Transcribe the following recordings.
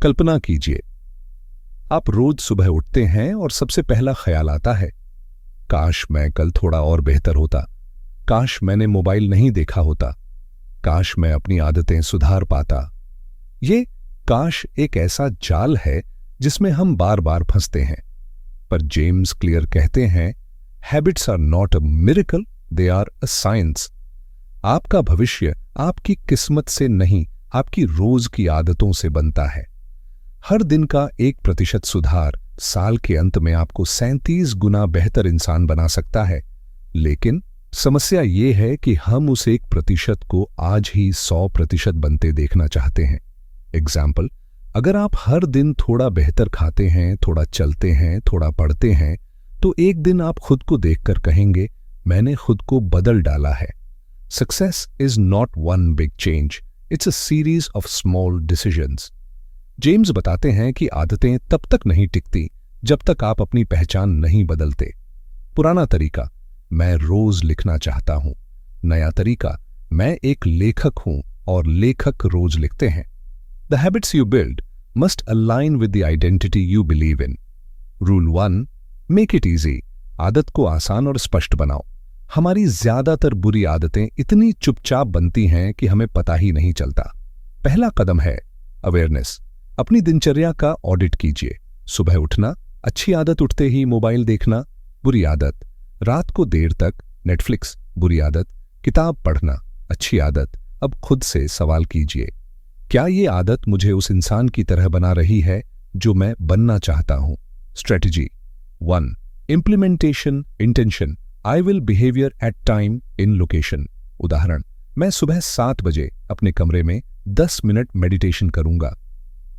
कल्पना कीजिए, आप रोज सुबह उठते हैं और सबसे पहला ख्याल आता है, काश मैं कल थोड़ा और बेहतर होता, काश मैंने मोबाइल नहीं देखा होता, काश मैं अपनी आदतें सुधार पाता। ये काश एक ऐसा जाल है जिसमें हम बार बार फंसते हैं। पर जेम्स क्लियर कहते हैं, habits are not a miracle, they are a science. आपका भविष्य आपकी किस्मत से नहीं, आपकी रोज की आदतों से बनता है। हर दिन का 1% सुधार साल के अंत में आपको 37 गुना बेहतर इंसान बना सकता है। लेकिन समस्या ये है कि हम उस 1% को आज ही 100% बनते देखना चाहते हैं। एग्जाम्पल, अगर आप हर दिन थोड़ा बेहतर खाते हैं, थोड़ा चलते हैं, थोड़ा पढ़ते हैं, तो एक दिन आप खुद को देखकर कहेंगे, मैंने खुद को बदल डाला है। Success is not one big change, it's a series of small decisions. James बताते हैं कि आदतें तब तक नहीं टिकती जब तक आप अपनी पहचान नहीं बदलते। पुराना तरीका, मैं रोज लिखना चाहता हूं। नया तरीका, मैं एक लेखक हूं और लेखक रोज लिखते हैं। The habits you build must align with the identity you believe in. Rule 1, make it easy. आदत को आसान और स्पष्ट बनाओ। हमारी ज्यादातर बुरी आदतें इतनी चुपचाप बनती हैं कि हमें पता ही नहीं चलता। पहला कदम है अवेयरनेस। अपनी दिनचर्या का ऑडिट कीजिए। सुबह उठना, अच्छी आदत उठते ही मोबाइल देखना, बुरी आदत। रात को देर तक नेटफ्लिक्स, बुरी आदत। किताब पढ़ना, अच्छी आदत। अब खुद से सवाल कीजिए, क्या ये आदत मुझे उस इंसान की तरह बना रही है जो मैं बनना चाहता हूं? Strategy 1, implementation intention. I will behaviour at time in location. उदाहरण, मैं सुबह 7 बजे अपने कमरे में 10 मिनट मेडिटेशन करूंगा।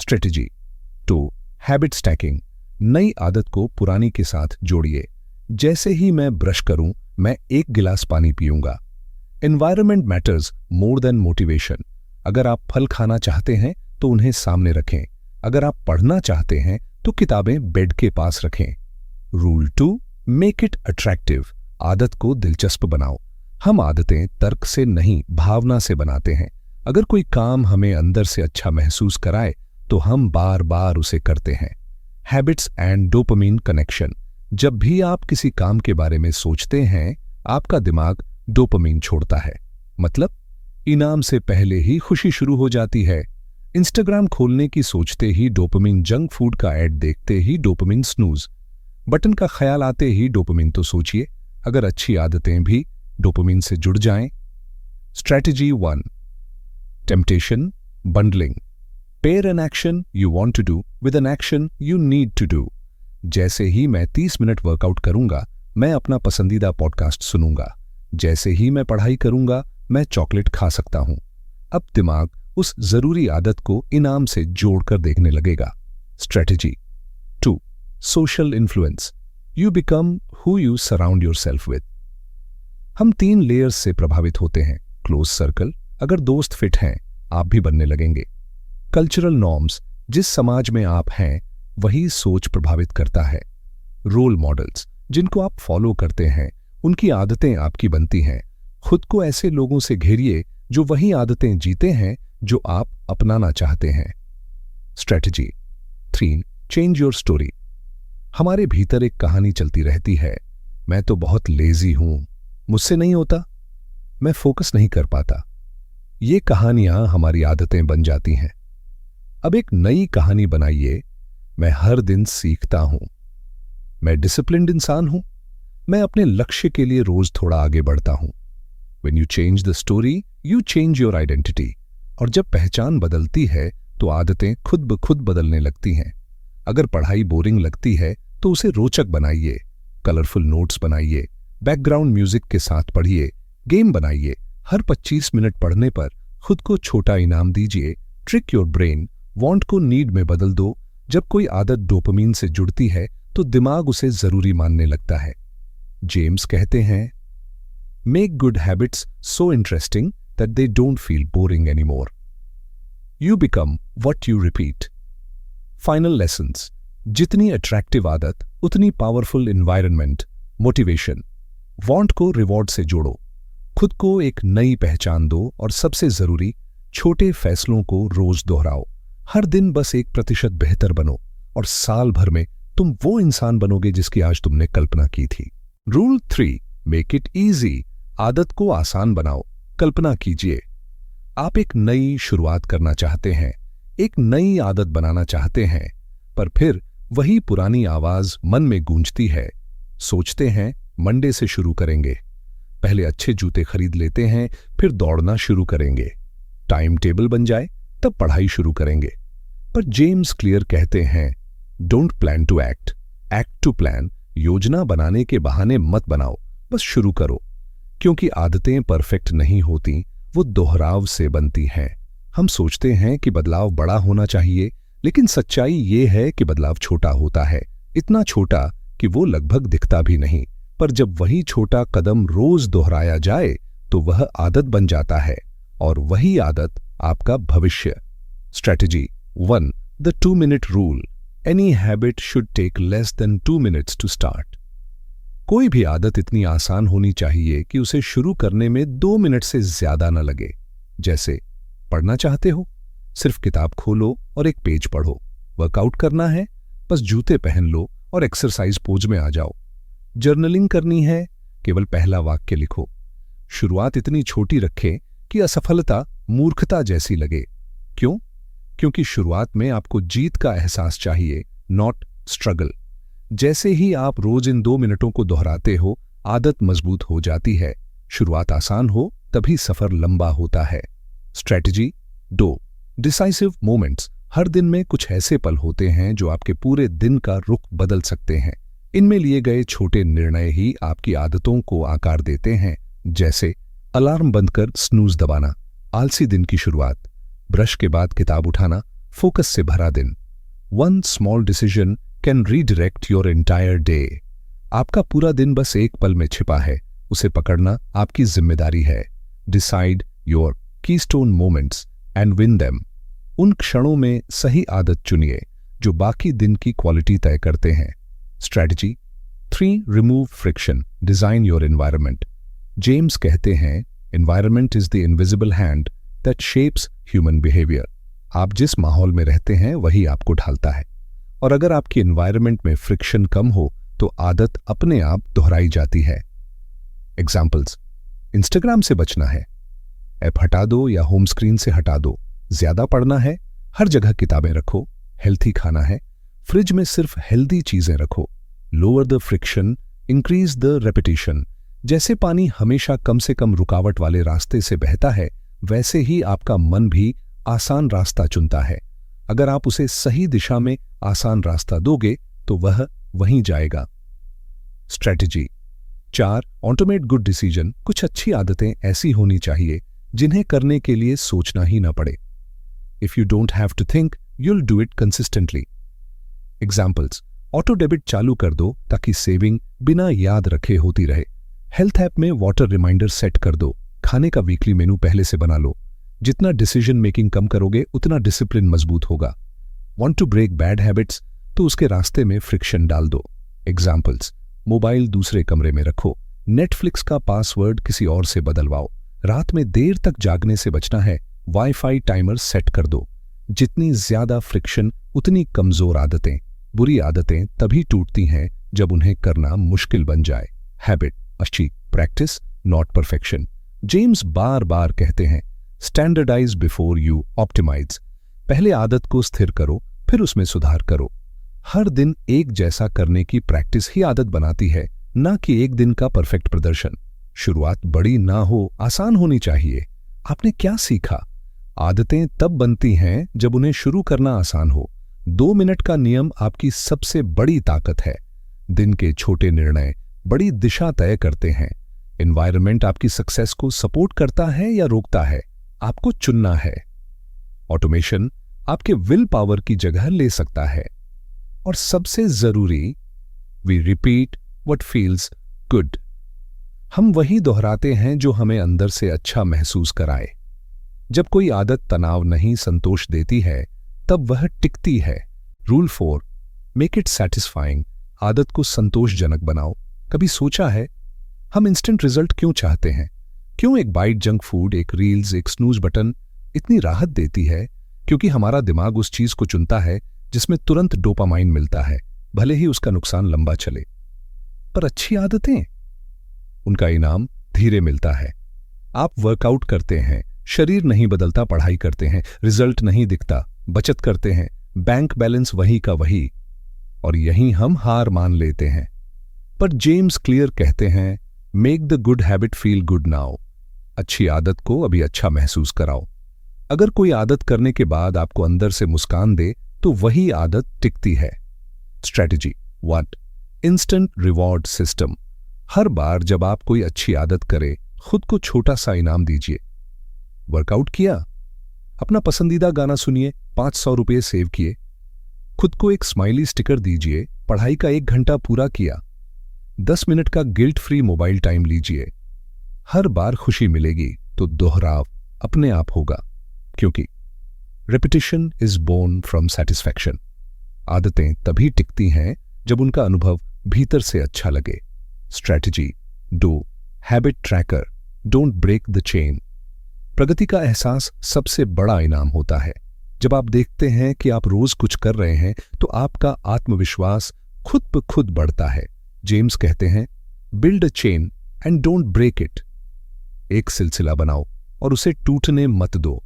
Strategy 2, habit stacking. नई आदत को पुरानी के साथ जोड़िए। जैसे ही मैं ब्रश करूं, मैं 1 गिलास पानी पीऊंगा। Environment matters more than motivation. अगर आप फल खाना चाहते हैं तो उन्हें सामने रखें। अगर आप पढ़ना चाहते हैं तो किताबें बेड के पास रखें। Rule 2, make it attractive. आदत को दिलचस्प बनाओ। हम आदतें तर्क से नहीं, भावना से बनाते हैं। अगर कोई काम हमें अंदर से अच्छा महसूस कराए तो हम बार बार उसे करते हैं। Habits and dopamine connection. जब भी आप किसी काम के बारे में सोचते हैं, आपका दिमाग डोपामिन छोड़ता है। मतलब, इनाम से पहले ही खुशी शुरू हो जाती है। इंस्टाग्राम खोलने की सोचते ही डोपामिन, जंक फूड का ऐड देखते ही डोपामिन, स्नूज बटन का ख्याल आते ही डोपामिन। तो सोचिए, अगर अच्छी आदतें भी डोपामिन से जुड़ जाएं। Strategy 1, temptation bundling. Pair an action you want to do with an action you need to do. जैसे ही मैं 30 मिनट वर्कआउट करूंगा, मैं अपना पसंदीदा पॉडकास्ट सुनूंगा। जैसे ही मैं पढ़ाई करूंगा, मैं चॉकलेट खा सकता हूं। अब दिमाग उस जरूरी आदत को इनाम से जोड़कर देखने लगेगा। Strategy 2, social influence. You become who you surround yourself with. हम 3 लेयर्स से प्रभावित होते हैं। क्लोज सर्कल, अगर दोस्त फिट हैं, आप भी बनने लगेंगे। कल्चरल नॉर्म्स, जिस समाज में आप हैं वही सोच प्रभावित करता है। रोल मॉडल्स, जिनको आप फॉलो करते हैं, उनकी आदतें आपकी बनती हैं। खुद को ऐसे लोगों से घेरिए जो वही आदतें जीते हैं जो आप अपनाना चाहते हैं। Strategy 3, change your story. हमारे भीतर एक कहानी चलती रहती है, मैं तो बहुत लेजी हूं, मुझसे नहीं होता, मैं फोकस नहीं कर पाता। ये कहानियां हमारी आदतें बन जाती हैं। अब एक नई कहानी बनाइए, मैं हर दिन सीखता हूं, मैं डिसिप्लिन्ड इंसान हूं, मैं अपने लक्ष्य के लिए रोज थोड़ा आगे बढ़ता हूं। When you change the story, you change your identity. और जब पहचान बदलती है तो आदतें खुद ब खुद बदलने लगती हैं। अगर पढ़ाई बोरिंग लगती है तो उसे रोचक बनाइए। कलरफुल नोट्स बनाइए, बैकग्राउंड म्यूजिक के साथ पढ़िए, गेम बनाइए। हर 25 मिनट पढ़ने पर खुद को छोटा इनाम दीजिए। ट्रिक योर ब्रेन, वांट को नीड में बदल दो। जब कोई आदत डोपामिन से जुड़ती है तो दिमाग उसे जरूरी मानने लगता है। जेम्स कहते हैं, make good habits so interesting that they don't feel boring anymore. You become what you repeat. Final lessons, जितनी अट्रैक्टिव आदत उतनी पावरफुल एनवायरनमेंट। मोटिवेशन, वांट को रिवॉर्ड से जोड़ो। खुद को एक नई पहचान दो और सबसे जरूरी, छोटे फैसलों को रोज दोहराओ। हर दिन बस 1% बेहतर बनो और साल भर में तुम वो इंसान बनोगे जिसकी आज तुमने कल्पना की थी। Rule 3, make it easy. आदत को आसान बनाओ। कल्पना कीजिए, आप एक नई शुरुआत करना चाहते हैं, एक नई आदत बनाना चाहते हैं, पर फिर वही पुरानी आवाज मन में गूंजती है। सोचते हैं मंडे से शुरू करेंगे, पहले अच्छे जूते खरीद लेते हैं, फिर दौड़ना शुरू करेंगे। टाइम टेबल बन जाए तब पढ़ाई शुरू करेंगे। पर जेम्स क्लियर कहते हैं, don't plan to act, act to plan. योजना बनाने के बहाने मत बनाओ, बस शुरू करो। क्योंकि आदतें परफेक्ट नहीं होती, वो दोहराव से बनती हैं। हम सोचते हैं कि बदलाव बड़ा होना चाहिए, लेकिन सच्चाई ये है कि बदलाव छोटा होता है, इतना छोटा कि वो लगभग दिखता भी नहीं। पर जब वही छोटा कदम रोज दोहराया जाए तो वह आदत बन जाता है, और वही आदत आपका भविष्य। Strategy 1, the 2-minute rule. Any habit should take less than 2 minutes to start. कोई भी आदत इतनी आसान होनी चाहिए कि उसे शुरू करने में 2 मिनट से ज्यादा न लगे। जैसे पढ़ना चाहते हो, सिर्फ किताब खोलो और एक पेज पढ़ो। वर्कआउट करना है, बस जूते पहन लो और एक्सरसाइज पोज में आ जाओ। जर्नलिंग करनी है, केवल पहला वाक्य लिखो। शुरुआत इतनी छोटी रखें कि असफलता मूर्खता जैसी लगे। क्यों? क्योंकि शुरुआत में आपको जीत का एहसास चाहिए, नॉट स्ट्रगल। जैसे ही आप रोज इन 2 मिनटों को दोहराते हो, आदत मजबूत हो जाती है। शुरुआत आसान हो तभी सफर लंबा होता है। Strategy 2, decisive moments. हर दिन में कुछ ऐसे पल होते हैं जो आपके पूरे दिन का रुख बदल सकते हैं। इनमें लिए गए छोटे निर्णय ही आपकी आदतों को आकार देते हैं। जैसे अलार्म बंद कर स्नूज दबाना, आलसी दिन की शुरुआत, ब्रश के बाद किताब उठाना, फोकस से भरा दिन। 1 small decision can redirect your entire day. आपका पूरा दिन बस एक पल में छिपा है, उसे पकड़ना आपकी जिम्मेदारी है। Decide your keystone moments and win them. उन क्षणों में सही आदत चुनिए जो बाकी दिन की क्वालिटी तय करते हैं। Strategy 3, remove friction, design your environment. James कहते हैं, environment is the invisible hand that shapes human behaviour. आप जिस माहौल में रहते हैं वही आपको ढालता है, और अगर आपकी एनवायरनमेंट में फ्रिक्शन कम हो तो आदत अपने आप दोहराई जाती है। एग्जाम्पल्स, इंस्टाग्राम से बचना है, ऐप हटा दो या होम स्क्रीन से हटा दो। ज्यादा पढ़ना है, हर जगह किताबें रखो। हेल्थी खाना है, फ्रिज में सिर्फ हेल्दी चीजें रखो। Lower the friction, increase the repetition. जैसे पानी हमेशा कम से कम रुकावट वाले रास्ते से बहता है, वैसे ही आपका मन भी आसान रास्ता चुनता है। अगर आप उसे सही दिशा में आसान रास्ता दोगे तो वह वहीं जाएगा। Strategy 4, automate good decision. कुछ अच्छी आदतें ऐसी होनी चाहिए जिन्हें करने के लिए सोचना ही न पड़े। If you don't have to think, you'll do it consistently. Examples, auto debit चालू कर दो ताकि सेविंग बिना याद रखे होती रहे। हेल्थ ऐप में वाटर रिमाइंडर सेट कर दो। खाने का वीकली मेनू पहले से बना लो। जितना डिसीजन मेकिंग कम करोगे उतना डिसिप्लिन मजबूत होगा। Want to break bad habits, तो उसके रास्ते में फ्रिक्शन डाल दो। एग्जाम्पल्स, मोबाइल दूसरे कमरे में रखो, नेटफ्लिक्स का पासवर्ड किसी और से बदलवाओ, रात में देर तक जागने से बचना है, वाईफाई टाइमर सेट कर दो। जितनी ज्यादा फ्रिक्शन उतनी कमजोर आदतें। बुरी आदतें तभी टूटती हैं जब उन्हें करना मुश्किल बन जाए। हैबिट अच्छी, प्रैक्टिस नॉट परफेक्शन। जेम्स बार बार कहते हैं, स्टैंडर्डाइज बिफोर यू ऑप्टिमाइज। पहले आदत को स्थिर करो, फिर उसमें सुधार करो। हर दिन एक जैसा करने की प्रैक्टिस ही आदत बनाती है, ना कि एक दिन का परफेक्ट प्रदर्शन। शुरुआत बड़ी ना हो, आसान होनी चाहिए। आपने क्या सीखा? आदतें तब बनती हैं जब उन्हें शुरू करना आसान हो। 2 मिनट का नियम आपकी सबसे बड़ी ताकत है। दिन के छोटे निर्णय बड़ी दिशा तय करते हैं। एनवायरनमेंट आपकी सक्सेस को सपोर्ट करता है या रोकता है, आपको चुनना है। ऑटोमेशन आपके विल पावर की जगह ले सकता है। और सबसे जरूरी, we repeat what feels good. हम वही दोहराते हैं जो हमें अंदर से अच्छा महसूस कराए। जब कोई आदत तनाव नहीं संतोष देती है, तब वह टिकती है। Rule 4, make it satisfying. आदत को संतोषजनक बनाओ। कभी सोचा है हम इंस्टेंट रिजल्ट क्यों चाहते हैं? क्यों एक बाइट जंक फूड, एक रील्स, एक स्नूज बटन इतनी राहत देती है? क्योंकि हमारा दिमाग उस चीज को चुनता है जिसमें तुरंत डोपामाइन मिलता है, भले ही उसका नुकसान लंबा चले। पर अच्छी आदतें, उनका इनाम धीरे मिलता है। आप वर्कआउट करते हैं, शरीर नहीं बदलता, पढ़ाई करते हैं, रिजल्ट नहीं दिखता, बचत करते हैं, बैंक बैलेंस वही का वही, और यहीं हम हार मान लेते हैं। पर जेम्स क्लियर कहते हैं, make the good habit feel good now. अच्छी आदत को अभी अच्छा महसूस कराओ। अगर कोई आदत करने के बाद आपको अंदर से मुस्कान दे तो वही आदत टिकती है। Strategy 1, instant reward system. हर बार जब आप कोई अच्छी आदत करें, खुद को छोटा सा इनाम दीजिए। वर्कआउट किया, अपना पसंदीदा गाना सुनिए, 500 रुपये सेव किए। खुद को एक स्माइली स्टिकर दीजिए, पढ़ाई का 1 घंटा पूरा किया। 10 मिनट का गिल्ट फ्री मोबाइल टाइम लीजिए। हर बार खुशी मिलेगी तो दोहराव अपने आप होगा, क्योंकि repetition is born from satisfaction. आदतें तभी टिकती हैं जब उनका अनुभव भीतर से अच्छा लगे। Strategy 2, habit tracker, don't break the chain. प्रगति का एहसास सबसे बड़ा इनाम होता है। जब आप देखते हैं कि आप रोज कुछ कर रहे हैं तो आपका आत्मविश्वास खुद ब खुद बढ़ता है। जेम्स कहते हैं, build a chain and don't break it. एक सिलसिला बनाओ और उसे टूटने मत दो।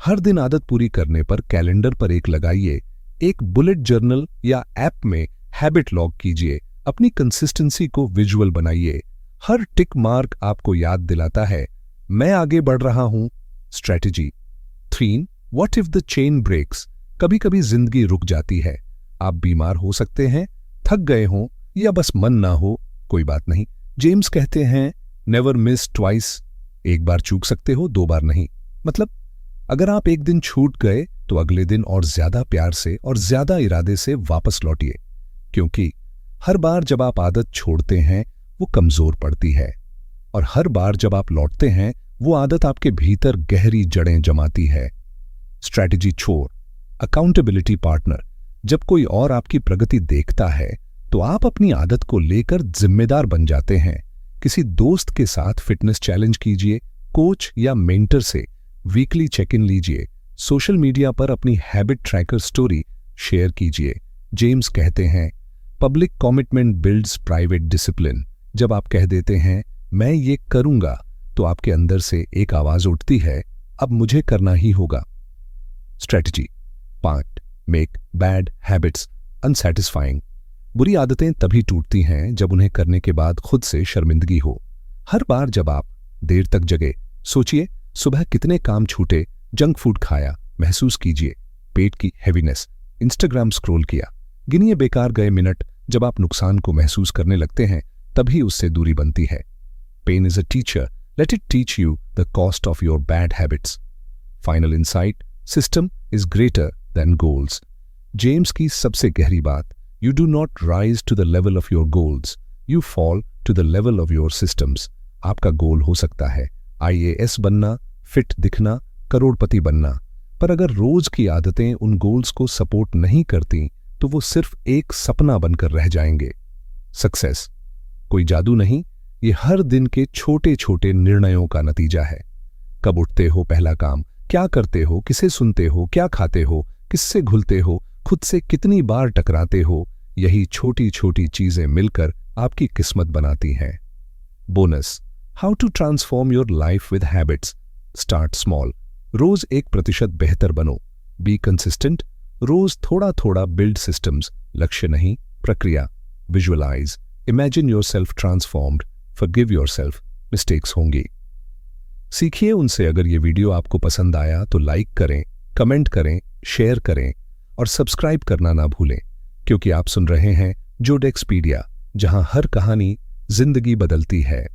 हर दिन आदत पूरी करने पर कैलेंडर पर एक लगाइए, एक बुलेट जर्नल या ऐप में हैबिट लॉग कीजिए। अपनी कंसिस्टेंसी को विजुअल बनाइए। हर टिक मार्क आपको याद दिलाता है, मैं आगे बढ़ रहा हूं। Strategy 3, what if the chain breaks. कभी कभी जिंदगी रुक जाती है। आप बीमार हो सकते हैं, थक गए हों या बस मन ना हो, कोई बात नहीं। जेम्स कहते हैं, नेवर मिस ट्वाइस। एक बार चूक सकते हो, 2 बार नहीं। मतलब अगर आप एक दिन छूट गए तो अगले दिन और ज्यादा प्यार से और ज्यादा इरादे से वापस लौटिए, क्योंकि हर बार जब आप आदत छोड़ते हैं वो कमजोर पड़ती है, और हर बार जब आप लौटते हैं वो आदत आपके भीतर गहरी जड़ें जमाती है। Strategy 4, accountability partner. जब कोई और आपकी प्रगति देखता है तो आप अपनी आदत को लेकर जिम्मेदार बन जाते हैं। किसी दोस्त के साथ फिटनेस चैलेंज कीजिए, कोच या मेंटर से वीकली चेक इन लीजिए, सोशल मीडिया पर अपनी हैबिट ट्रैकर स्टोरी शेयर कीजिए। जेम्स कहते हैं, public commitment builds private discipline. जब आप कह देते हैं मैं ये करूंगा तो आपके अंदर से एक आवाज उठती है, अब मुझे करना ही होगा। Strategy 5, make bad habits unsatisfying. बुरी आदतें तभी टूटती हैं जब उन्हें करने के बाद खुद से शर्मिंदगी हो। हर बार जब आप देर तक जगे, सोचिए सुबह कितने काम छूटे, जंक फूड खाया, महसूस कीजिए पेट की हैवीनेस, इंस्टाग्राम स्क्रॉल किया, गिनिए बेकार गए मिनट। जब आप नुकसान को महसूस करने लगते हैं तभी उससे दूरी बनती है। Pain is a teacher, let it teach you the cost of your bad habits. Final insight, system is greater than goals. James की सबसे गहरी बात, you do not rise to the level of your goals, you fall to the level of your systems. आपका goal हो सकता है IAS बनना, fit दिखना, करोड़पति बनना, पर अगर रोज की आदतें उन गोल्स को सपोर्ट नहीं करती तो वो सिर्फ एक सपना बनकर रह जाएंगे। सक्सेस कोई जादू नहीं, ये हर दिन के छोटे छोटे निर्णयों का नतीजा है। कब उठते हो, पहला काम क्या करते हो, किसे सुनते हो, क्या खाते हो, किससे घुलते हो, खुद से कितनी बार टकराते हो, यही छोटी छोटी चीजें मिलकर आपकी किस्मत बनाती हैं। Bonus, how to transform your life with habits. Start small, रोज 1% बेहतर बनो। बी कंसिस्टेंट, रोज थोड़ा थोड़ा बिल्ड सिस्टम्स, लक्ष्य नहीं प्रक्रिया। Visualize, imagine yourself transformed, forgive yourself, mistakes होंगी। सीखिए उनसे। अगर ये वीडियो आपको पसंद आया तो लाइक करें, कमेंट करें, शेयर करें और सब्सक्राइब करना ना भूलें, क्योंकि आप सुन रहे हैं जोडेक्सपीडिया, जहां हर कहानी जिंदगी बदलती है।